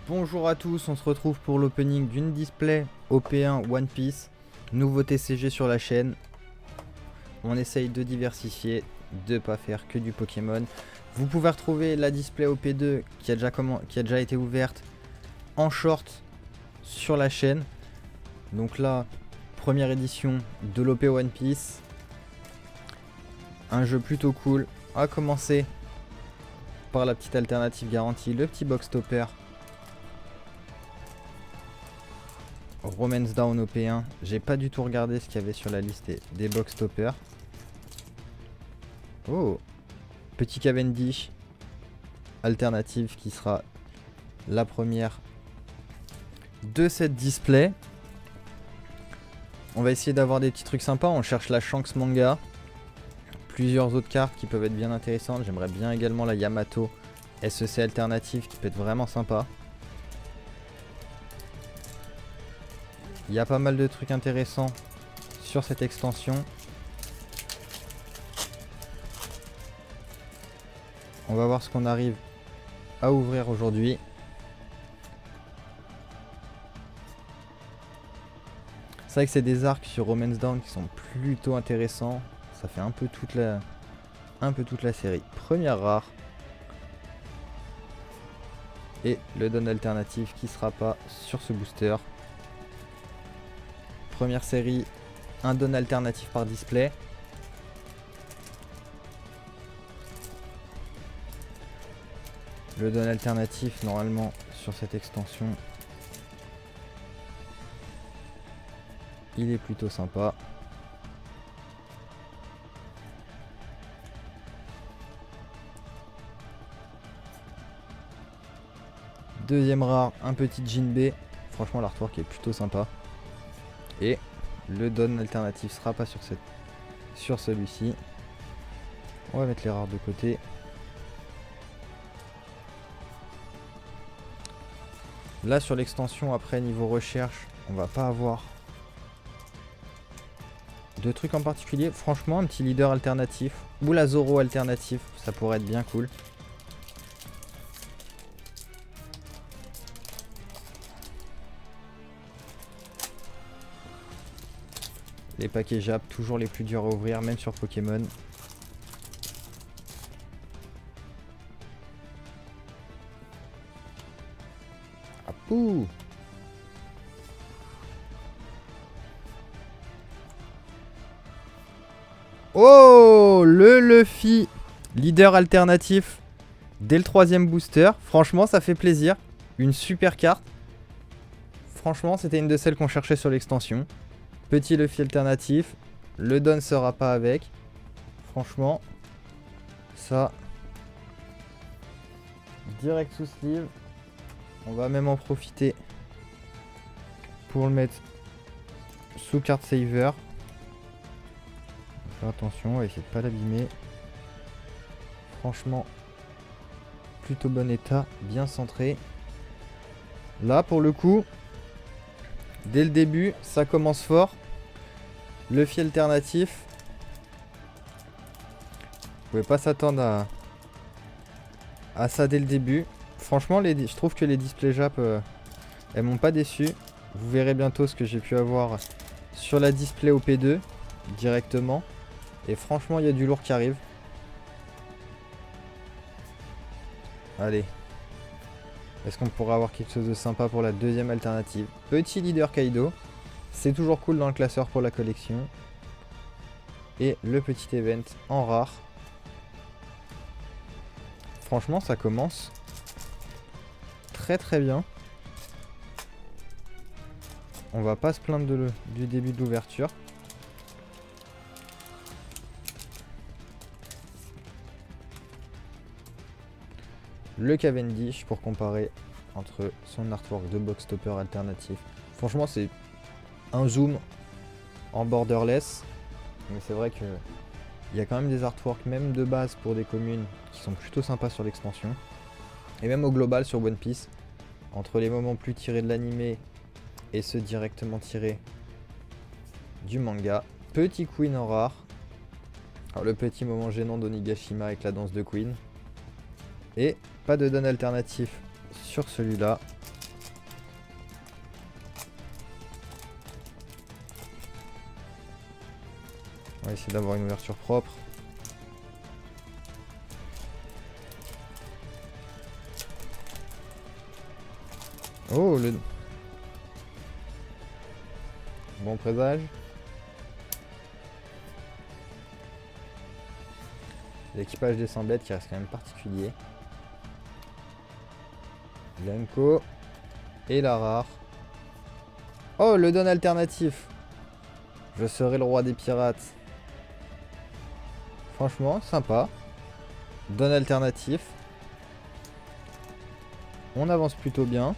Bonjour à tous, on se retrouve pour l'opening d'une display OP1 One Piece. Nouveau TCG sur la chaîne. On essaye de diversifier, de pas faire que du Pokémon. Vous pouvez retrouver la display OP2 qui a déjà été ouverte en short sur la chaîne. Donc là, première édition de l'OP One Piece. Un jeu plutôt cool. On va commencer par la petite alternative garantie, le petit box topper. Romance Down OP1, j'ai pas du tout regardé ce qu'il y avait sur la liste des box toppers. Oh, petit Cavendish alternative qui sera la première de cette display. On va essayer d'avoir des petits trucs sympas, on cherche la Shanks manga. Plusieurs autres cartes qui peuvent être bien intéressantes, j'aimerais bien également la Yamato SEC alternative qui peut être vraiment sympa. Il y a pas mal de trucs intéressants sur cette extension. On va voir ce qu'on arrive à ouvrir aujourd'hui. C'est vrai que c'est des arcs sur Romance Down qui sont plutôt intéressants. Ça fait un peu toute la série. Première rare. Et le don alternatif qui sera pas sur ce booster. Première série, un don alternatif par display. Le don alternatif normalement sur cette extension, il est plutôt sympa. Deuxième rare, un petit Jinbe. Franchement l'artwork est plutôt sympa. Et le don alternatif sera pas sur celui-ci. On va mettre les rares de côté. Là sur l'extension après niveau recherche, on va pas avoir de trucs en particulier. Franchement un petit leader alternatif ou la Zoro alternative, ça pourrait être bien cool. Les paquets Jap, toujours les plus durs à ouvrir, même sur Pokémon. Apou! Oh! Le Luffy! Leader alternatif dès le troisième booster. Franchement, ça fait plaisir. Une super carte. Franchement, c'était une de celles qu'on cherchait sur l'extension. Petit Luffy alternatif, le don sera pas avec. Franchement, ça, direct sous sleeve. On va même en profiter pour le mettre sous carte saver. Faire attention, on va essayer de pas l'abîmer. Franchement, plutôt bon état, bien centré. Là, pour le coup, dès le début, ça commence fort. Luffy alternatif. Vous pouvez pas s'attendre à ça dès le début. Franchement, je trouve que les displays Jap, elles m'ont pas déçu. Vous verrez bientôt ce que j'ai pu avoir sur la display OP2 directement. Et franchement, il y a du lourd qui arrive. Allez. Est-ce qu'on pourra avoir quelque chose de sympa pour la deuxième alternative? Petit leader Kaido. C'est toujours cool dans le classeur pour la collection. Et le petit event en rare. Franchement, ça commence très très bien. On va pas se plaindre du début de l'ouverture. Le Cavendish pour comparer entre son artwork de box topper alternatif. Franchement, c'est un zoom en borderless. Mais c'est vrai que il y a quand même des artworks, même de base pour des communes, qui sont plutôt sympas sur l'extension. Et même au global sur One Piece, entre les moments plus tirés de l'animé et ceux directement tirés du manga. Petit Queen en rare. Alors, le petit moment gênant d'Onigashima avec la danse de Queen. Et pas de don alternatif sur celui-là. va essayer d'avoir une ouverture propre. Oh, le... Bon présage. L'équipage des 100 bêtes qui reste quand même particulier. L'Unco. Et la rare. Oh, le don alternatif. Je serai le roi des pirates. Franchement, sympa. Don alternatif. On avance plutôt bien.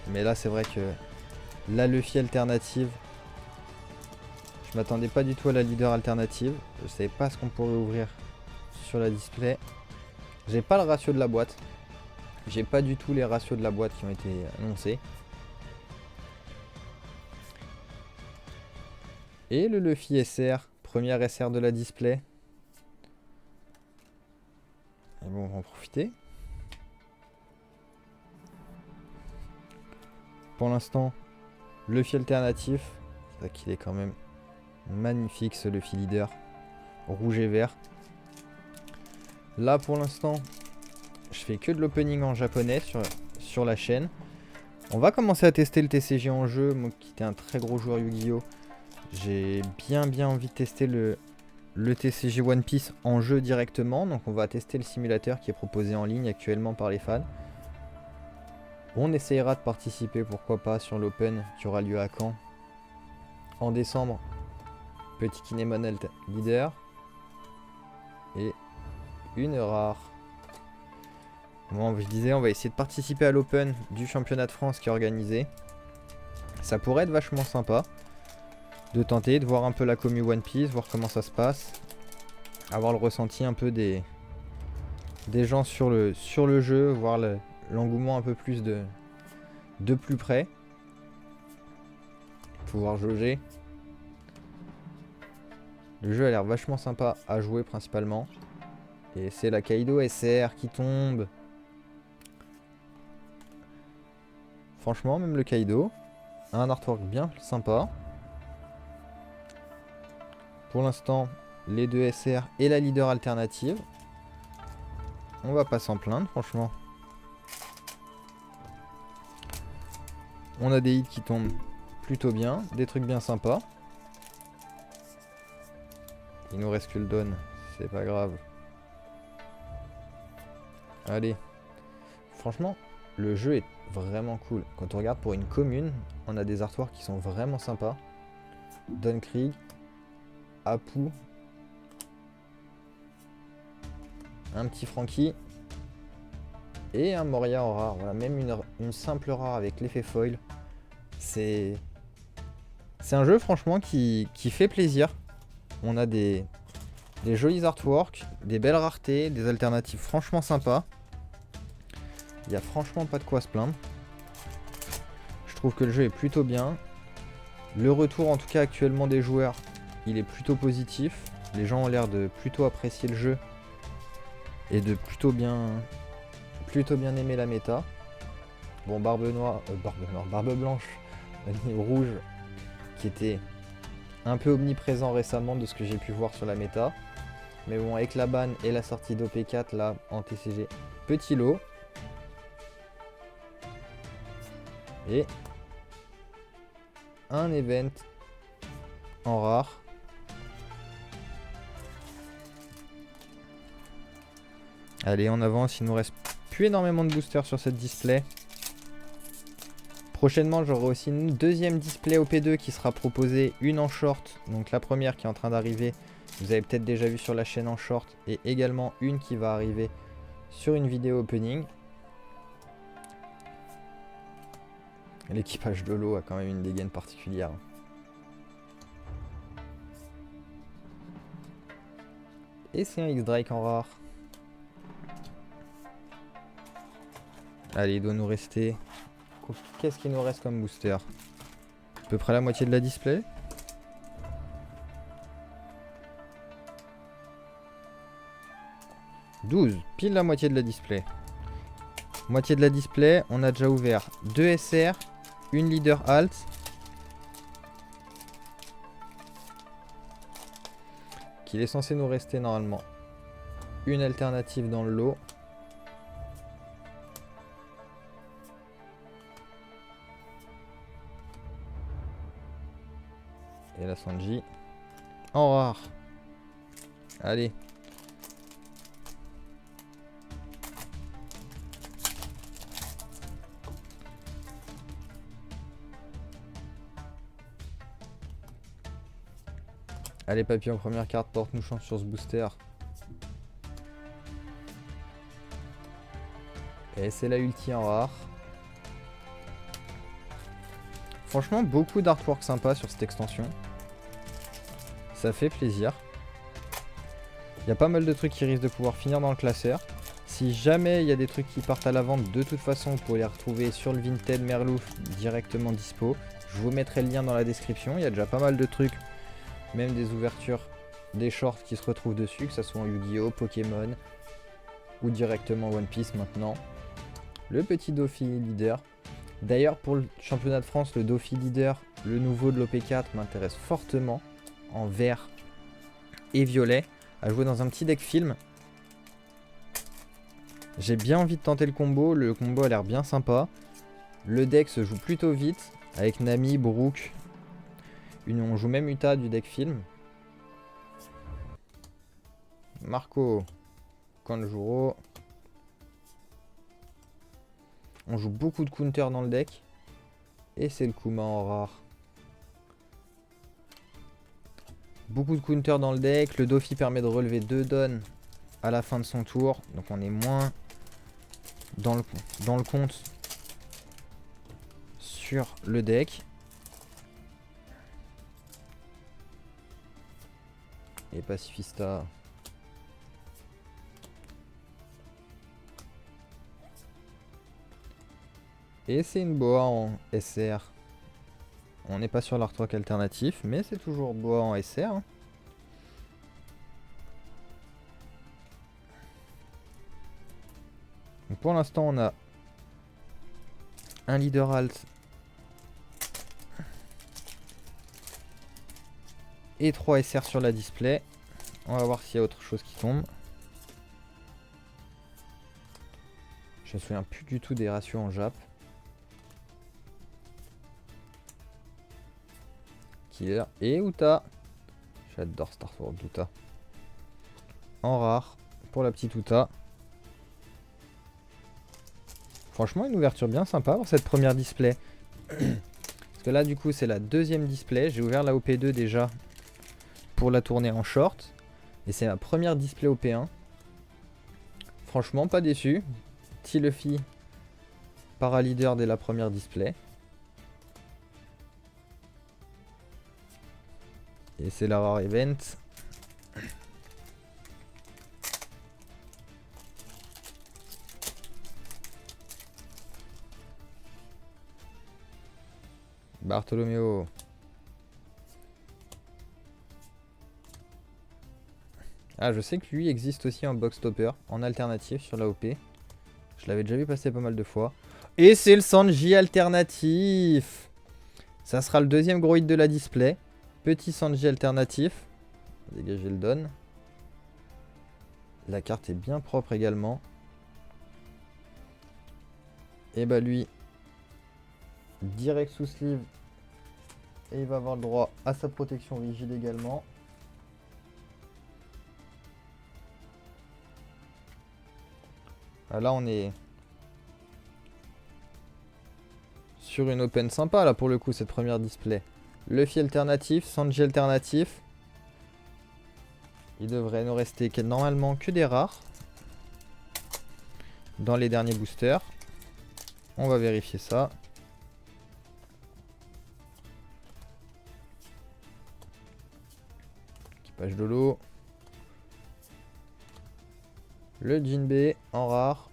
Mais là, c'est vrai que la Luffy alternative, je m'attendais pas du tout à la leader alternative. Je savais pas ce qu'on pourrait ouvrir sur la display. J'ai pas le ratio de la boîte. J'ai pas du tout les ratios de la boîte qui ont été annoncés. Et le Luffy SR, première SR de la display. Et bon, on va en profiter. Pour l'instant, Luffy alternatif. C'est vrai qu'il est quand même magnifique ce Luffy leader. Rouge et vert. Là pour l'instant, je fais que de l'opening en japonais sur la chaîne. On va commencer à tester le TCG en jeu. Moi qui étais un très gros joueur Yu-Gi-Oh! J'ai bien envie de tester le TCG One Piece en jeu directement. Donc on va tester le simulateur qui est proposé en ligne actuellement par les fans. On essayera de participer, pourquoi pas, sur l'Open qui aura lieu à Caen en décembre. Petit Kinemon leader. Et une rare. Bon, je disais, on va essayer de participer à l'Open du championnat de France qui est organisé. Ça pourrait être vachement sympa de tenter, de voir un peu la commu One Piece, voir comment ça se passe. Avoir le ressenti un peu des gens sur le jeu, voir l'engouement un peu plus de plus près. Pouvoir jauger. Le jeu a l'air vachement sympa à jouer principalement. Et c'est la Kaido SR qui tombe. Franchement, même le Kaido a un artwork bien sympa. Pour l'instant, les deux SR et la leader alternative. On va pas s'en plaindre, franchement. On a des hits qui tombent plutôt bien, des trucs bien sympas. Il nous reste que le don, c'est pas grave. Allez. Franchement, le jeu est vraiment cool. Quand on regarde pour une commune, on a des artworks qui sont vraiment sympas. Don Krieg, Apu, un petit Franky et un Moria en rare. Voilà, même une simple rare avec l'effet foil. C'est un jeu franchement qui fait plaisir. On a des jolis artworks, des belles raretés, des alternatives franchement sympas. Il n'y a franchement pas de quoi se plaindre. Je trouve que le jeu est plutôt bien. Le retour en tout cas actuellement des joueurs, il est plutôt positif. Les gens ont l'air de plutôt apprécier le jeu et de plutôt bien aimer la méta. Bon, barbe blanche, rouge, qui était un peu omniprésent récemment de ce que j'ai pu voir sur la méta. Mais bon, avec la ban et la sortie d'OP4 là en TCG, petit lot. Et un event en rare. Allez, on avance, il nous reste plus énormément de boosters sur cette display. Prochainement, j'aurai aussi une deuxième display OP2 qui sera proposée, une en short. Donc la première qui est en train d'arriver, vous avez peut-être déjà vu sur la chaîne en short. Et également une qui va arriver sur une vidéo opening. L'équipage de l'eau a quand même une dégaine particulière. Et c'est un X-Drake en rare. Allez, il doit nous rester... Qu'est-ce qu'il nous reste comme booster? À peu près la moitié de la display. « 12, pile la moitié de la display. Moitié de la display, on a déjà ouvert 2 SR, une leader alt. Donc il est censé nous rester normalement une alternative dans le lot. Et la Sanji en rare. Allez. Allez papillon, première carte, porte-nous chance sur ce booster. Et c'est la ulti en rare. Franchement, beaucoup d'artwork sympa sur cette extension. Ça fait plaisir. Il y a pas mal de trucs qui risquent de pouvoir finir dans le classeur. Si jamais il y a des trucs qui partent à la vente, de toute façon, vous pouvez les retrouver sur le Vinted Merlouf directement dispo. Je vous mettrai le lien dans la description. Il y a déjà pas mal de trucs, même des ouvertures, des shorts qui se retrouvent dessus, que ce soit en Yu-Gi-Oh, Pokémon ou directement One Piece maintenant. Le petit Dauphi leader. D'ailleurs, pour le championnat de France, le Dauphi leader, le nouveau de l'OP4 m'intéresse fortement, en vert et violet, à jouer dans un petit deck film. J'ai bien envie de tenter le combo a l'air bien sympa. Le deck se joue plutôt vite, avec Nami, Brook. On joue même Uta du deck film. Marco, Kanjuro. On joue beaucoup de counter dans le deck. Et c'est le Kuma en rare. Beaucoup de counter dans le deck. Le Dauphi permet de relever 2 dons à la fin de son tour. Donc on est moins dans le compte sur le deck. Et Pacifista. Et c'est une boa en SR. On n'est pas sur l'artwork alternatif, mais c'est toujours boa en SR. Donc pour l'instant, on a un leader alt et 3 SR sur la display. On va voir s'il y a autre chose qui tombe. Je me souviens plus du tout des ratios en Jap. Killer et Uta. J'adore Star Wars Uta. En rare pour la petite Uta. Franchement, une ouverture bien sympa pour cette première display. Parce que là, du coup, c'est la deuxième display. J'ai ouvert la OP2 déjà pour la tournée en short. Et c'est ma première display OP1. Franchement, pas déçu. Petit Luffy para-leader dès la première display. Et c'est la rare event. Bartholoméo. Ah, je sais que lui existe aussi en box topper, en alternative sur la OP. Je l'avais déjà vu passer pas mal de fois. Et c'est le Sanji alternatif. Ça sera le deuxième gros hit de la display. Petit Sanji alternatif. On va dégager le don. La carte est bien propre également. Et bah lui, direct sous sleeve. Et il va avoir le droit à sa protection rigide également. Ah, là on est sur une open sympa là pour le coup, cette première display. Luffy alternatif, Sanji alternatif. Il devrait nous rester normalement que des rares dans les derniers boosters. On va vérifier ça. Équipage de l'eau. Le Jinbei en rare.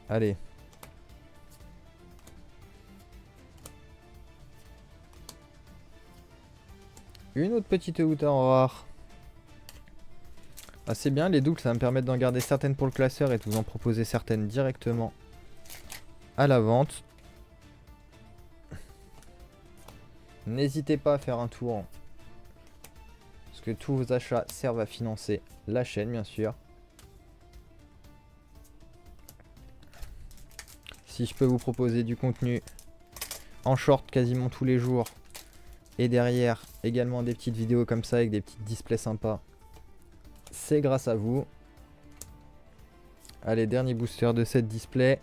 Allez. Une autre petite Uta en rare. assez bien. Les doubles, ça va me permettre d'en garder certaines pour le classeur et de vous en proposer certaines directement à la vente. N'hésitez pas à faire un tour, parce que tous vos achats servent à financer la chaîne, bien sûr. Si je peux vous proposer du contenu en short quasiment tous les jours, et derrière également des petites vidéos comme ça avec des petits displays sympas, c'est grâce à vous. Allez, dernier booster de cette display.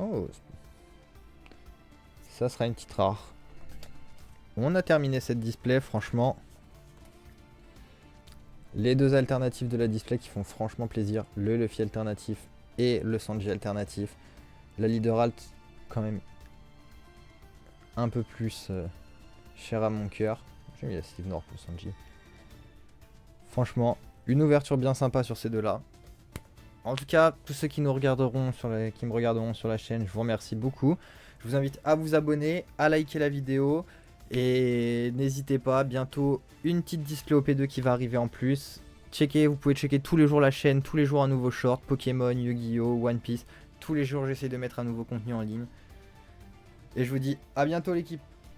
Oh, ça sera une petite rare. On a terminé cette display, franchement. Les deux alternatives de la display qui font franchement plaisir. Le Luffy alternatif et le Sanji alternatif. La Leader Alt, quand même, un peu plus cher à mon cœur. J'ai mis la Steve Nord pour Sanji. Franchement, une ouverture bien sympa sur ces deux-là. En tout cas, tous ceux qui me regarderont sur la chaîne, je vous remercie beaucoup. Je vous invite à vous abonner, à liker la vidéo. Et n'hésitez pas, bientôt une petite display OP2 qui va arriver en plus. Vous pouvez checker tous les jours la chaîne, tous les jours un nouveau short, Pokémon, Yu-Gi-Oh, One Piece. Tous les jours j'essaie de mettre un nouveau contenu en ligne. Et je vous dis à bientôt l'équipe.